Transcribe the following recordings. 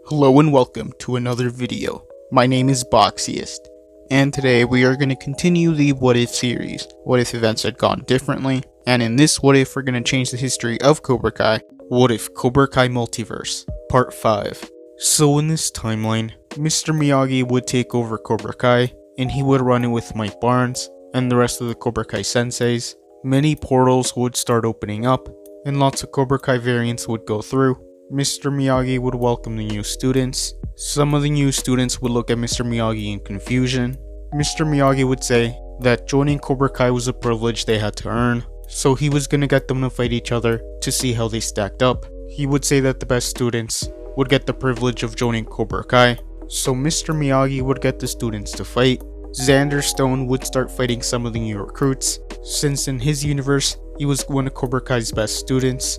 Hello and welcome to another video. My name is Boxiest, and today we are going to continue the What If series. What if events had gone differently? And in this What If, we're going to change the history of Cobra Kai. What if Cobra Kai Multiverse, Part 5. So in this timeline, Mr. Miyagi would take over Cobra Kai, and he would run it with Mike Barnes and the rest of the Cobra Kai senseis. Many portals would start opening up, and lots of Cobra Kai variants would go through. Mr. Miyagi would welcome the new students. Some of the new students would look at Mr. Miyagi in confusion. Mr. Miyagi would say that joining Cobra Kai was a privilege they had to earn, so he was gonna get them to fight each other to see how they stacked up. He would say that the best students would get the privilege of joining Cobra Kai, so Mr. Miyagi would get the students to fight. Xander Stone would start fighting some of the new recruits, since in his universe, he was one of Cobra Kai's best students.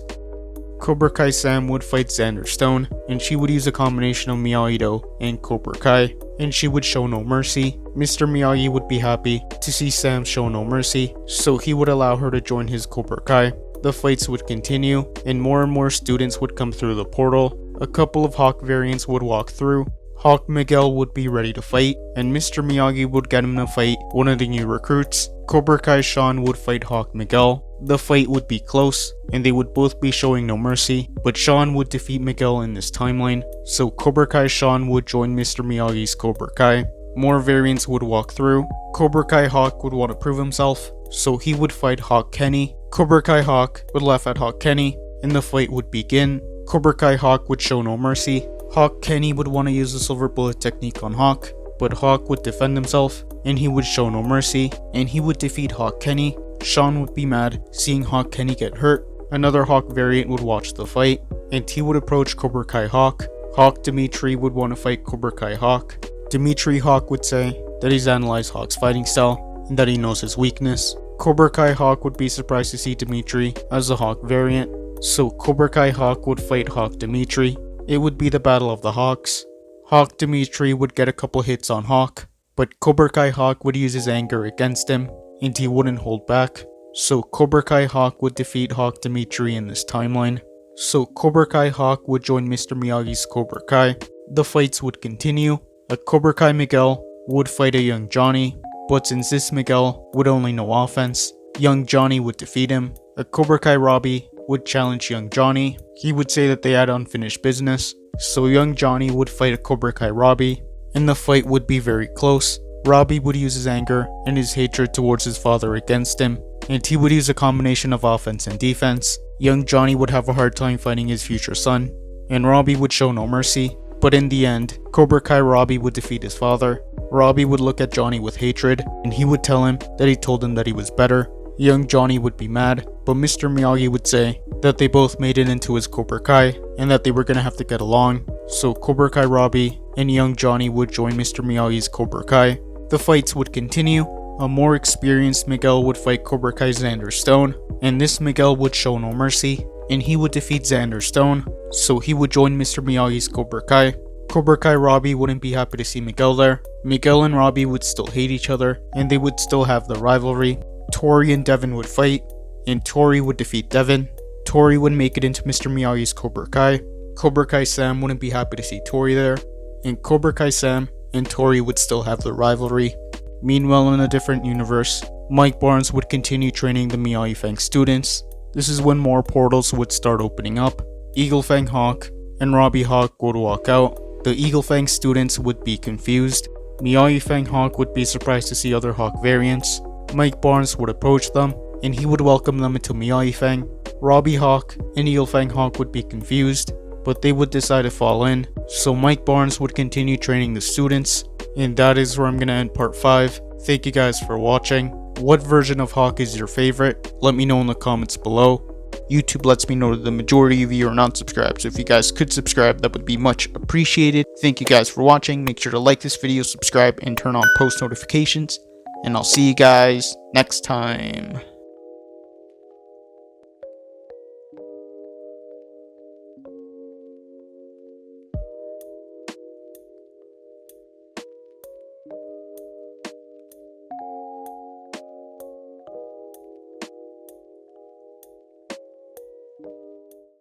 Cobra Kai Sam would fight Xander Stone, and she would use a combination of Miyagi-Do and Cobra Kai, and she would show no mercy. Mr. Miyagi would be happy to see Sam show no mercy, so he would allow her to join his Cobra Kai. The fights would continue, and more students would come through the portal. A couple of Hawk variants would walk through. Hawk Miguel would be ready to fight, and Mr. Miyagi would get him to fight one of the new recruits. Cobra Kai Sean would fight Hawk Miguel. The fight would be close, and they would both be showing no mercy, but Sean would defeat Miguel in this timeline, so Cobra Kai Sean would join Mr. Miyagi's Cobra Kai. More variants would walk through. Cobra Kai Hawk would want to prove himself, so he would fight Hawk Kenny. Cobra Kai Hawk would laugh at Hawk Kenny, and the fight would begin. Cobra Kai Hawk would show no mercy. Hawk Kenny would want to use the silver bullet technique on Hawk, but Hawk would defend himself, and he would show no mercy, and he would defeat Hawk Kenny. Sean would be mad seeing Hawk Kenny get hurt. Another Hawk variant would watch the fight, and he would approach Cobra Kai Hawk. Hawk Dimitri would want to fight Cobra Kai Hawk. Dimitri Hawk would say that he's analyzed Hawk's fighting style, and that he knows his weakness. Cobra Kai Hawk would be surprised to see Dimitri as a Hawk variant, so Cobra Kai Hawk would fight Hawk Dimitri. It would be the battle of the Hawks. Hawk Dimitri would get a couple hits on Hawk, but Cobra Kai Hawk would use his anger against him, and he wouldn't hold back. So Cobra Kai Hawk would defeat Hawk Dimitri in this timeline. So Cobra Kai Hawk would join Mr. Miyagi's Cobra Kai. The fights would continue. A Cobra Kai Miguel would fight a young Johnny, but since this Miguel would only know offense, young Johnny would defeat him. A Cobra Kai Robbie would challenge young Johnny. He would say that they had unfinished business, so young Johnny would fight a Cobra Kai Robbie, and the fight would be very close. Robbie would use his anger and his hatred towards his father against him, and he would use a combination of offense and defense. Young Johnny would have a hard time fighting his future son, and Robbie would show no mercy, but in the end, Cobra Kai Robbie would defeat his father. Robbie would look at Johnny with hatred, and he would tell him that he told him that he was better. Young Johnny would be mad, but Mr. Miyagi would say that they both made it into his Cobra Kai, and that they were gonna have to get along, so Cobra Kai Robbie and young Johnny would join Mr. Miyagi's Cobra Kai. The fights would continue. A more experienced Miguel would fight Cobra Kai Xander Stone, and this Miguel would show no mercy, and he would defeat Xander Stone, so he would join Mr. Miyagi's Cobra Kai. Cobra Kai Robbie wouldn't be happy to see Miguel there. Miguel and Robbie would still hate each other, and they would still have the rivalry. Tori and Devin would fight, and Tori would defeat Devin. Tori would make it into Mr. Miyagi's Cobra Kai. Cobra Kai Sam wouldn't be happy to see Tori there, and Cobra Kai Sam and Tori would still have the rivalry. Meanwhile, in a different universe, Mike Barnes would continue training the Miyagi Fang students. This is when more portals would start opening up. Eagle Fang Hawk and Robbie Hawk would walk out. The Eagle Fang students would be confused. Miyagi Fang Hawk would be surprised to see other Hawk variants. Mike Barnes would approach them, and he would welcome them into Miyagi Fang. Robbie Hawk and Eagle Fang Hawk would be confused, but they would decide to fall in, so Mike Barnes would continue training the students, and that is where I'm gonna end part 5. Thank you guys for watching. What version of Hawk is your favorite? Let me know in the comments below. YouTube lets me know that the majority of you are not subscribed, so if you guys could subscribe, that would be much appreciated. Thank you guys for watching. Make sure to like this video, subscribe, and turn on post notifications, and I'll see you guys next time.